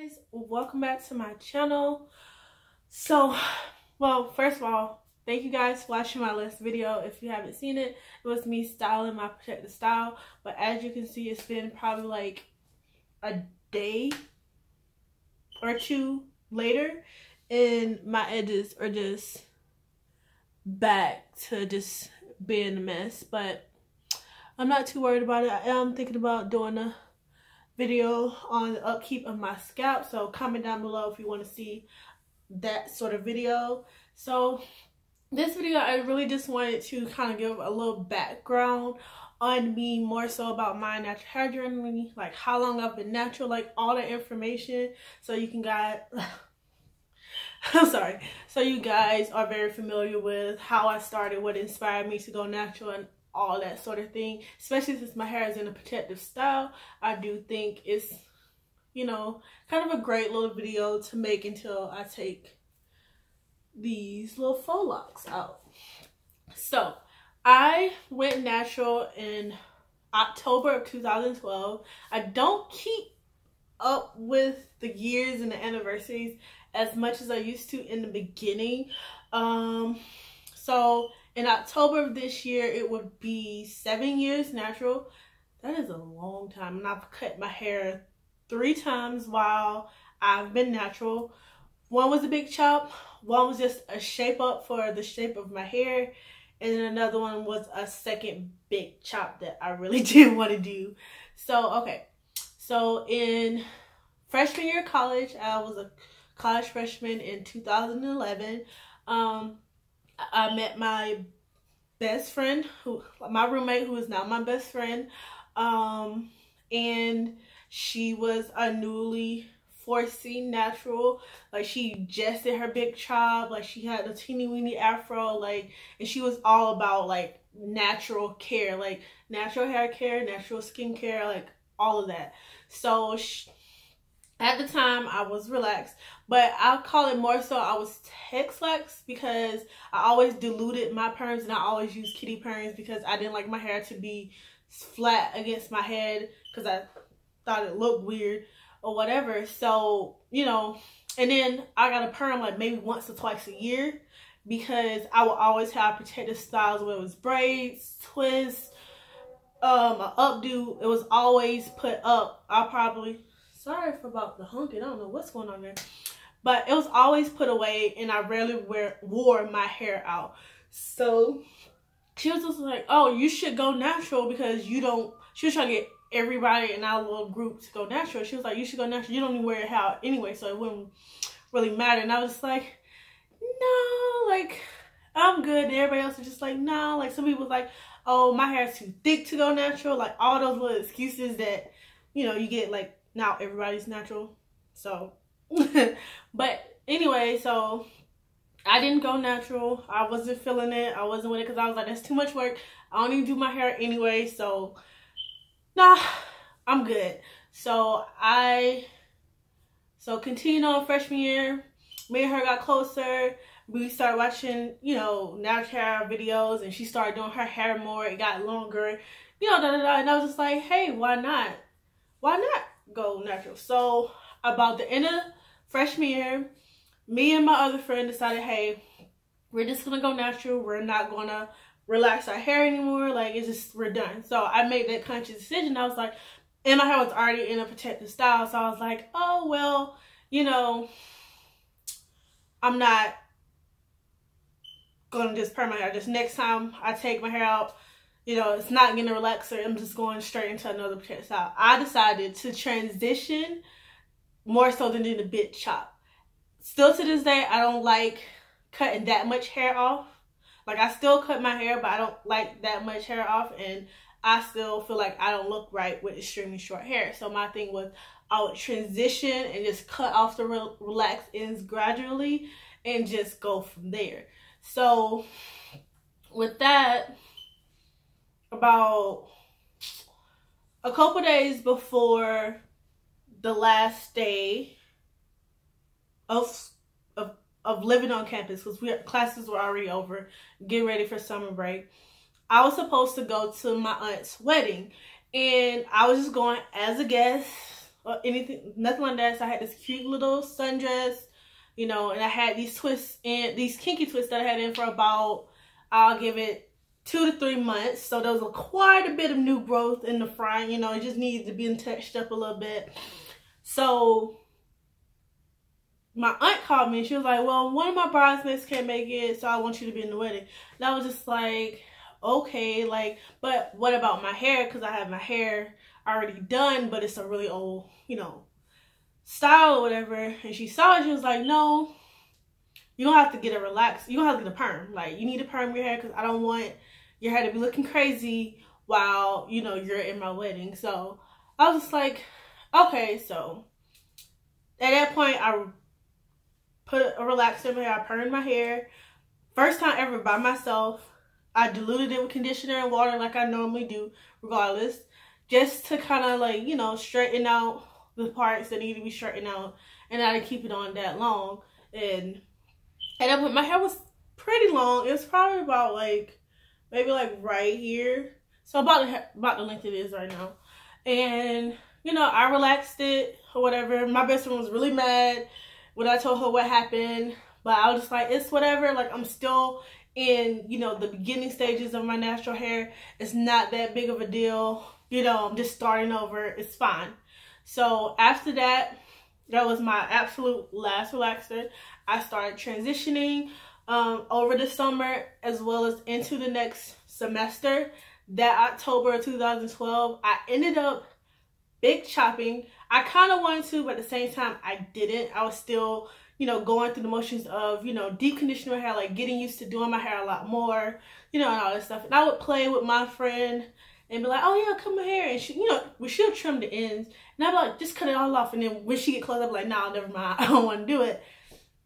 Guys, welcome back to my channel. So, well, first of all, thank you guys for watching my last video. If you haven't seen it, it was me styling my protective style, but as you can see, it's been probably like a day or two later and my edges are just back to just being a mess, but I'm not too worried about it. I am thinking about doing a video on the upkeep of my scalp, so comment down below if you want to see that sort of video. So this video, I really just wanted to kind of give a little background on me, more so about my natural hair journey, like how long I've been natural, like all the information, so you can guys I'm sorry, so you guys are very familiar with how I started, what inspired me to go natural, and all that sort of thing. Especially since my hair is in a protective style, I do think it's, you know, kind of a great little video to make until I take these little faux locks out. So I went natural in October of 2012. I don't keep up with the years and the anniversaries as much as I used to in the beginning. So in October of this year, it would be 7 years natural. That is a long time. And I've cut my hair 3 times while I've been natural. One was a big chop. One was just a shape up for the shape of my hair. And then another one was a second big chop that I really didn't want to do. So, okay. So in freshman year of college, I was a college freshman in 2011. I met my best friend, my roommate, who is now my best friend, and she was a newly 4C natural. Like, she just did her big chop, like she had a teeny weeny afro, like, and she was all about like natural care, like natural hair care, natural skin care, like all of that. So at the time, I was relaxed, but I'll call it more so I was text-lax, because I always diluted my perms and I always used kitty perms because I didn't like my hair to be flat against my head because I thought it looked weird or whatever. So, you know, and then I got a perm like maybe once or twice a year because I would always have protective styles, where it was braids, twists, an updo. It was always put up. Sorry for about the honking. I don't know what's going on there. But it was always put away, and I rarely wore my hair out. So she was just like, oh, you should go natural because you don't. She was trying to get everybody in our little group to go natural. She was like, you should go natural. You don't even wear your hair out anyway, so it wouldn't really matter. And I was just like, no, like, I'm good. And everybody else was just like, no. Like, some people was like, oh, my hair is too thick to go natural. Like, all those little excuses that, you know, you get, like, now everybody's natural. So but anyway, so I didn't go natural. I wasn't feeling it. I wasn't with it because I was like, that's too much work. I don't even do my hair anyway, so nah, I'm good. So continuing on freshman year, me and her got closer. We started watching, you know, natural hair videos, and she started doing her hair more. It got longer, you know, and I was just like, hey, why not go natural? So about the end of freshman year, me and my other friend decided, hey, we're just gonna go natural. We're not gonna relax our hair anymore. Like, it's just, we're done. So I made that conscious decision. I was like, and my hair was already in a protective style, so I was like, oh well, you know, I'm not gonna just perm my hair. Just next time I take my hair out, you know, it's not getting a relaxer. I'm just going straight into another protective style. I decided to transition more so than do the big chop. Still to this day, I don't like cutting that much hair off. Like, I still cut my hair, but I don't like that much hair off, and I still feel like I don't look right with extremely short hair. So my thing was, I would transition and just cut off the relaxed ends gradually and just go from there. So with that, about a couple days before the last day of living on campus, because classes were already over, getting ready for summer break, I was supposed to go to my aunt's wedding, and I was just going as a guest. or anything, nothing like that. So I had this cute little sundress, you know, and I had these twists and these kinky twists that I had in for about, I'll give it 2 to 3 months. So there was quite a bit of new growth in the front, you know, it just needed to be touched up a little bit. So my aunt called me and she was like, well, one of my bridesmaids can't make it, so I want you to be in the wedding. And I was just like, okay, like, but what about my hair? Because I have my hair already done, but it's a really old, you know, style or whatever. And she saw it, she was like, no, you don't have to get a relax, you don't have to get a perm. Like, you need to perm your hair because I don't want your hair to be looking crazy while, you know, you're in my wedding. So I was just like, okay. So at that point, I put a relaxer in my hair, I permed my hair. First time ever by myself. I diluted it with conditioner and water like I normally do, regardless. Just to kind of like, you know, straighten out the parts that need to be straightened out. And I didn't keep it on that long. And at that point, my hair was pretty long. It was probably about like, maybe like right here. So about the length it is right now. And, you know, I relaxed it or whatever. My best friend was really mad when I told her what happened. But I was just like, it's whatever. Like, I'm still in, you know, the beginning stages of my natural hair. It's not that big of a deal. You know, I'm just starting over. It's fine. So after that, that was my absolute last relaxer. I started transitioning over the summer as well as into the next semester. That October of 2012, I ended up big chopping. I kind of wanted to, but at the same time, I didn't. I was still, you know, going through the motions of, you know, deep conditioning my hair, like getting used to doing my hair a lot more, you know, and all this stuff. And I would play with my friend and be like, oh yeah, cut my hair. And she, you know, she'll trim the ends. And I'd be like, just cut it all off. And then when she get close, I'd be like, nah, never mind. I don't want to do it.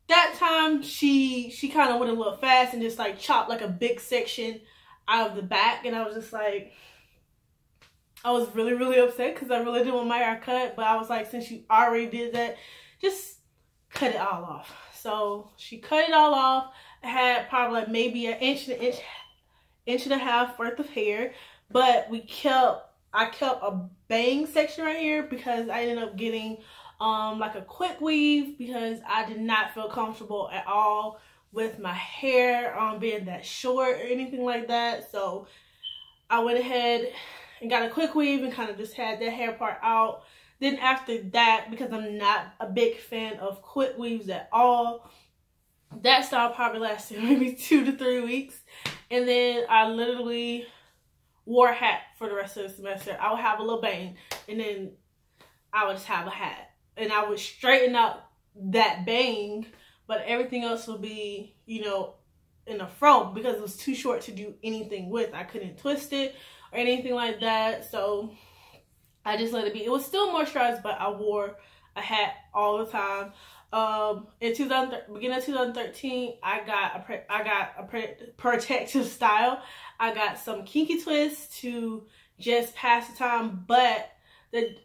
That time, she kind of went a little fast and just like chopped like a big section out of the back. And I was just like, I was really, really upset because I really didn't want my hair cut. But I was like, since you already did that, just cut it all off. So she cut it all off. I had probably like maybe an inch and a half worth of hair. But I kept a bang section right here because I ended up getting like a quick weave because I did not feel comfortable at all with my hair being that short or anything like that. So I went ahead and got a quick weave and kind of just had that hair part out. Then after that, because I'm not a big fan of quick weaves at all, that style probably lasted maybe 2 to 3 weeks. And then I literally wore a hat for the rest of the semester. I would have a little bang and then I would just have a hat. And I would straighten out that bang, but everything else would be, you know, in a fro because it was too short to do anything with. I couldn't twist it or anything like that. So I just let it be. It was still moisturized, but I wore a hat all the time. In beginning of 2013, I got a protective style. I got some kinky twists to just pass the time, but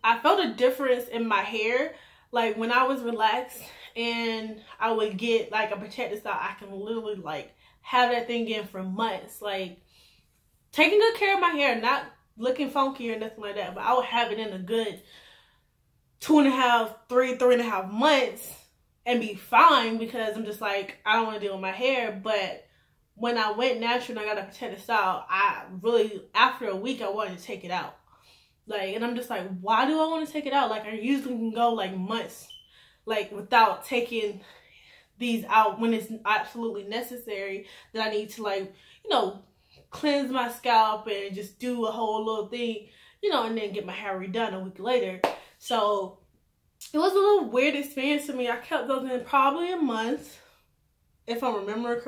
I felt a difference in my hair. Like when I was relaxed and I would get like a protective style, I can literally like have that thing in for months. Like taking good care of my hair, not looking funky or nothing like that, but I would have it in a good 2.5, 3.5 months and be fine because I'm just like, I don't want to deal with my hair. But when I went natural and I got a protective style, I really, after a week, I wanted to take it out. Like, and I'm just like, why do I want to take it out? Like, I usually can go like months, like without taking these out when it's absolutely necessary that I need to like, you know, cleanse my scalp and just do a whole little thing, you know, and then get my hair redone a week later. So it was a little weird experience to me. I kept those in probably a month. If I remember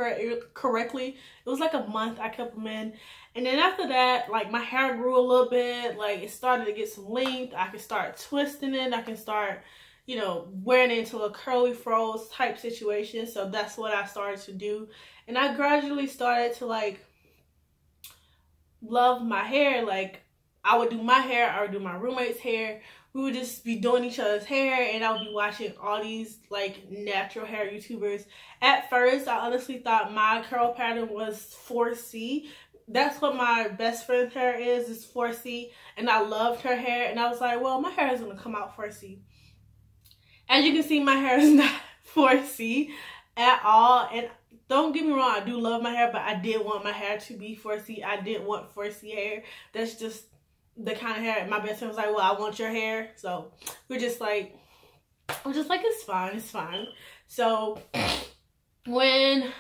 correctly, it was like a month I kept them in. And then after that, like my hair grew a little bit, like it started to get some length. I could start twisting it. I can start, you know, wearing it into a curly froze type situation. So that's what I started to do. And I gradually started to like love my hair. Like I would do my hair, I would do my roommate's hair. We would just be doing each other's hair and I would be watching all these like natural hair YouTubers. At first, I honestly thought my curl pattern was 4C. that's what my best friend's hair is 4C, and I loved her hair, and I was like, well, my hair is going to come out 4C. As you can see, my hair is not 4C at all, and don't get me wrong, I do love my hair, but I did want my hair to be 4C. I did want 4C hair. That's just the kind of hair. My best friend was like, well, I want your hair. So we're just like, it's fine, it's fine. So when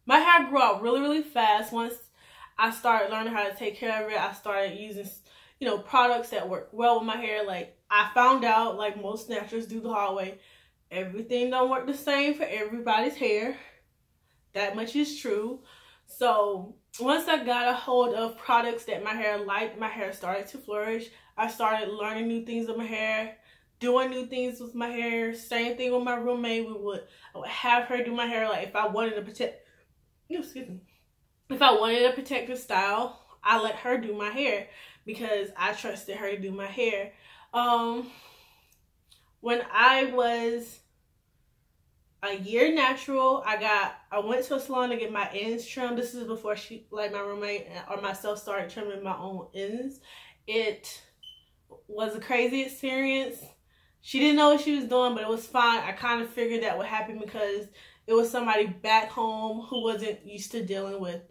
my hair grew out really, really fast, once I started learning how to take care of it, I started using, you know, products that work well with my hair. Like, I found out, like most naturals do the hard way, everything don't work the same for everybody's hair. That much is true. So once I got a hold of products that my hair liked, my hair started to flourish. I started learning new things with my hair, doing new things with my hair. Same thing with my roommate. I would have her do my hair. Like, if I wanted to protect, if I wanted a protective style, I let her do my hair because I trusted her to do my hair. When I was a year natural, I went to a salon to get my ends trimmed. This is before my roommate or myself started trimming my own ends. It was a crazy experience. She didn't know what she was doing, but it was fine. I kind of figured that would happen because it was somebody back home who wasn't used to dealing with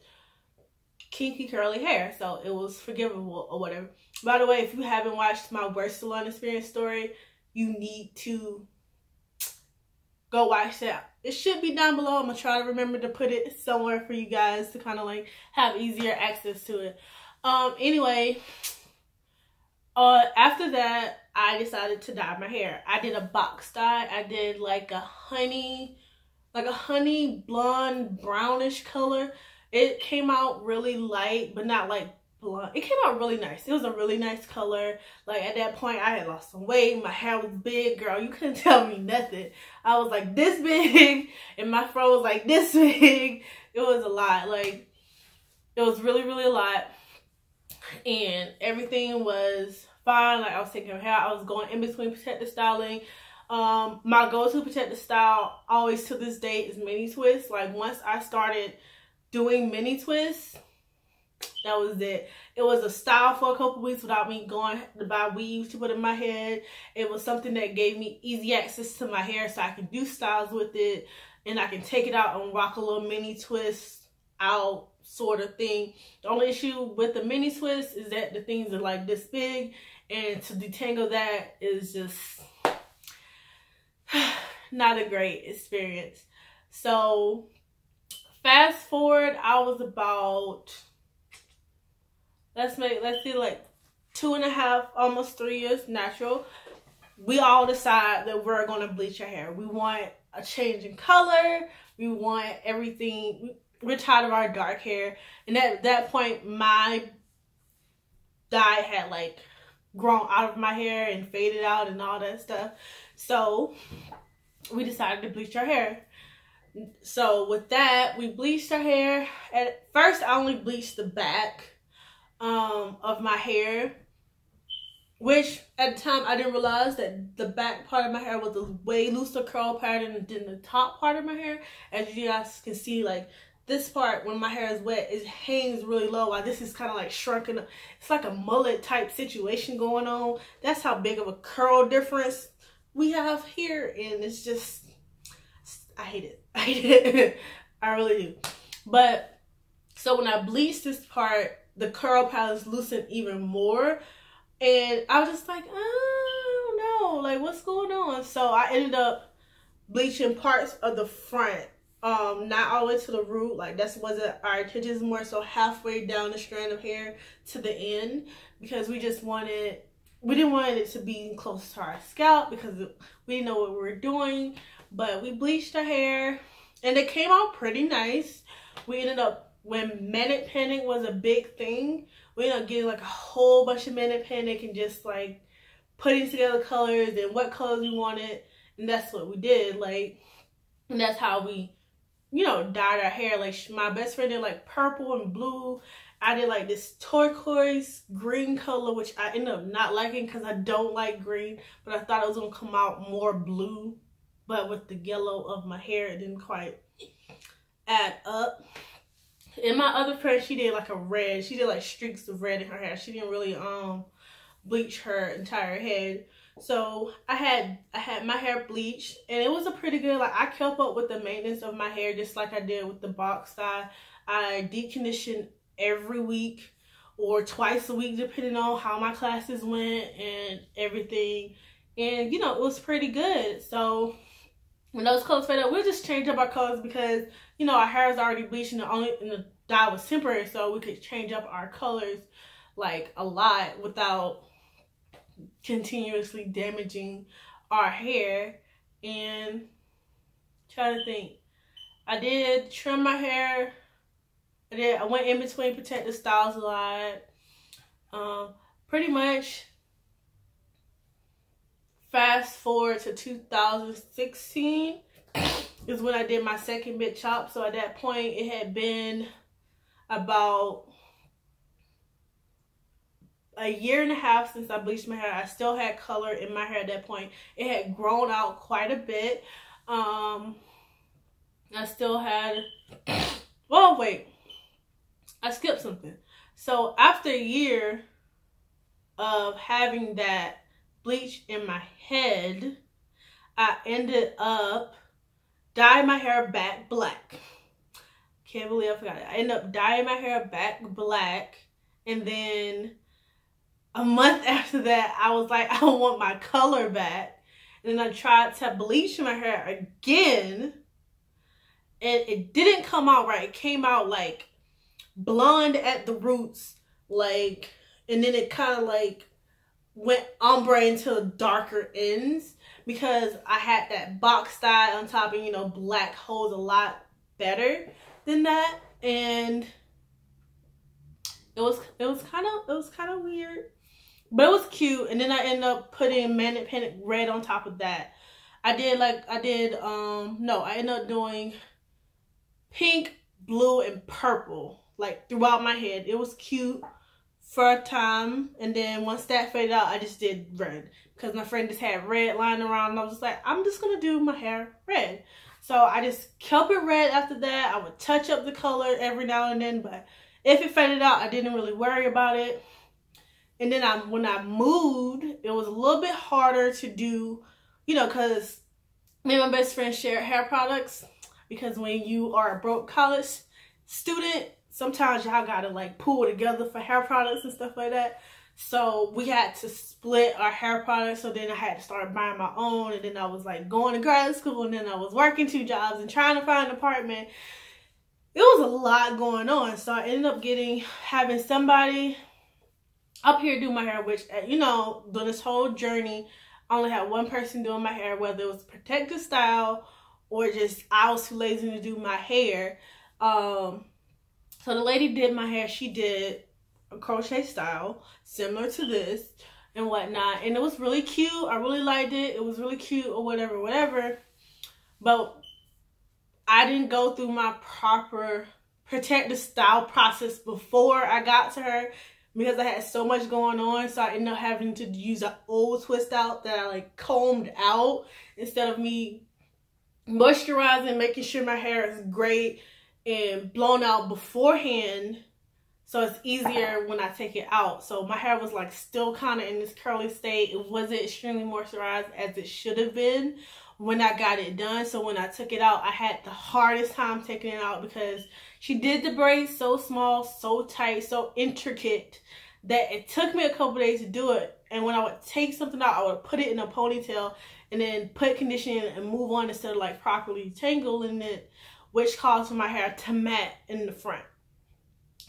kinky curly hair, so it was forgivable or whatever. By the way, if you haven't watched my worst salon experience story, you need to go watch that. It should be down below. I'm gonna try to remember to put it somewhere for you guys to kind of like have easier access to it. Anyway, after that, I decided to dye my hair. I did a box dye. I did like a honey blonde brownish color. It came out really light, but not like blonde. It came out really nice. It was a really nice color. Like, at that point, I had lost some weight. My hair was big, girl. You couldn't tell me nothing. I was like this big, and my fro was like this big. It was a lot. Like, it was really, really a lot. And everything was fine. Like, I was taking her hair. I was going in between protective styling. My go-to protective style, always to this day, is mini twists. Like, once I started doing mini twists, that was it. It was a style for a couple weeks without me going to buy weaves to put in my head. It was something that gave me easy access to my hair so I can do styles with it, and I can take it out and rock a little mini twist out sort of thing. The only issue with the mini twist is that the things are like this big, and to detangle that is just not a great experience. So fast forward, I was about, let's see, like 2.5, almost 3 years natural. We all decide that we're going to bleach our hair. We want a change in color. We want everything. We're tired of our dark hair. And at that point, my dye had like grown out of my hair and faded out and all that stuff. So we decided to bleach our hair. So with that, we bleached our hair. At first, I only bleached the back of my hair, which at the time I didn't realize that the back part of my hair was a way looser curl pattern than the top part of my hair. As you guys can see, like this part, when my hair is wet, it hangs really low, while this is kind of like shrunken. It's like a mullet type situation going on. That's how big of a curl difference we have here, and it's just, I hate it. I hate it. I really do. But so when I bleached this part, the curl patterns loosened even more, and I was just like, I don't know, like what's going on? So I ended up bleaching parts of the front, not all the way to the root. Like, that wasn't our intentions, more so halfway down the strand of hair to the end, because we didn't want it to be close to our scalp because we didn't know what we were doing. But we bleached our hair, and it came out pretty nice. We ended up, when Manic Panic was a big thing, we ended up getting like a whole bunch of Manic Panic and just like putting together colors and what colors we wanted. And that's what we did. Like, and that's how we, you know, dyed our hair. Like, my best friend did like purple and blue. I did like this turquoise green color, which I ended up not liking because I don't like green, but I thought it was going to come out more blue. But with the yellow of my hair, it didn't quite add up. And my other friend, she did like a red. She did like streaks of red in her hair. She didn't really bleach her entire head. So I had my hair bleached, and it was a pretty good, like, I kept up with the maintenance of my hair just like I did with the box dye. I deep conditioned every week or twice a week depending on how my classes went and everything. And you know, it was pretty good. So when those colors fade up, we'll just change up our colors because, you know, our hair is already bleached and the dye was temporary, so we could change up our colors like a lot without continuously damaging our hair. And try to think, I did trim my hair. I went in between protective styles a lot. Pretty much fast forward to 2016 is when I did my second big chop. So at that point, it had been about a year and a half since I bleached my hair. I still had color in my hair at that point. It had grown out quite a bit. I still had, well, wait, I skipped something. So after a year of having that bleach in my head, I ended up dyeing my hair back black. Can't believe I forgot it. I ended up dyeing my hair back black, and then a month after that, I was like, I want my color back. And then I tried to bleach my hair again, and it didn't come out right. It came out like blonde at the roots, like, and then it kind of like went ombre into darker ends because I had that box dye on top, and you know, black holds a lot better than that. And it was kind of weird, but it was cute. And then I ended up putting Manic Panic red on top of that. I ended up doing pink, blue, and purple like throughout my head. It was cute for a time, and then once that faded out, I just did red because my friend just had red lying around, and I was just like, I'm just gonna do my hair red. So I just kept it red after that. I would touch up the color every now and then, but if it faded out, I didn't really worry about it. And then when I moved, it was a little bit harder to do, you know, because me and my best friend share hair products, because when you are a broke college student, sometimes y'all gotta like pool together for hair products and stuff like that. So we had to split our hair products. So then I had to start buying my own. And then I was like going to grad school, and then I was working 2 jobs and trying to find an apartment. It was a lot going on. So I ended up having somebody up here do my hair, which, you know, during this whole journey, I only had one person doing my hair, whether it was protective style or just I was too lazy to do my hair. So the lady did my hair. She did a crochet style similar to this and whatnot, and it was really cute. I really liked it. It was really cute or whatever. But I didn't go through my proper protective style process before I got to her because I had so much going on. So I ended up having to use an old twist out that I like combed out instead of me moisturizing, making sure my hair is great and blown out beforehand, so it's easier when I take it out. So my hair was like still kind of in this curly state. It wasn't extremely moisturized as it should have been when I got it done. So when I took it out, I had the hardest time taking it out because she did the braids so small, so tight, so intricate that it took me a couple days to do it. And when I would take something out, I would put it in a ponytail and then put conditioner and move on instead of like properly tangling it, which caused for my hair to mat in the front.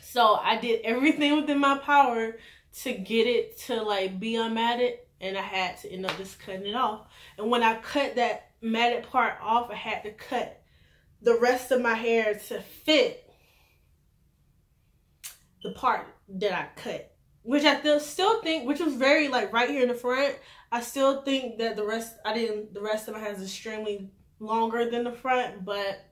So I did everything within my power to get it to like be unmatted, and I had to end up just cutting it off. And when I cut that matted part off, I had to cut the rest of my hair to fit the part that I cut, which I still think, which was very like right here in the front. I still think that the rest of my hair is extremely longer than the front, but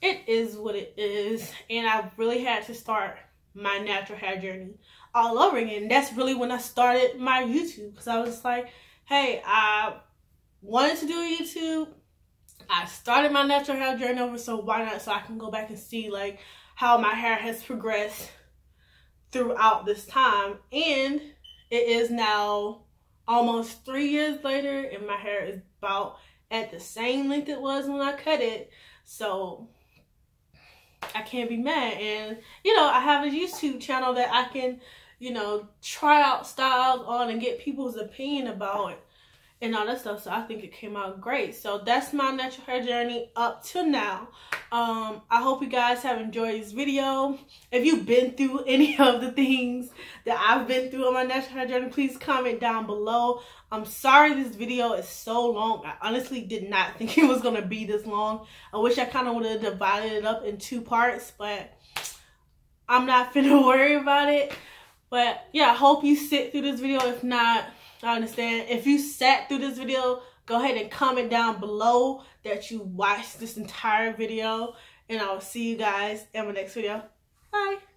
it is what it is. And I really had to start my natural hair journey all over again. That's really when I started my YouTube, because I was like, hey, I wanted to do YouTube. I started my natural hair journey over, so why not? So I can go back and see like how my hair has progressed throughout this time. And it is now almost 3 years later, and my hair is about at the same length it was when I cut it. So I can't be mad. And you know, I have a YouTube channel that I can, you know, try out styles on and get people's opinion about it and all that stuff. So I think it came out great. So that's my natural hair journey up to now. I hope you guys have enjoyed this video. If you've been through any of the things that I've been through on my natural hair journey, please comment down below. I'm sorry this video is so long. I honestly did not think it was gonna be this long. I wish I kind of would have divided it up in 2 parts, but I'm not finna worry about it. But yeah, I hope you sit through this video. If not, I understand. If you sat through this video, go ahead and comment down below that you watched this entire video. And I will see you guys in my next video. Bye.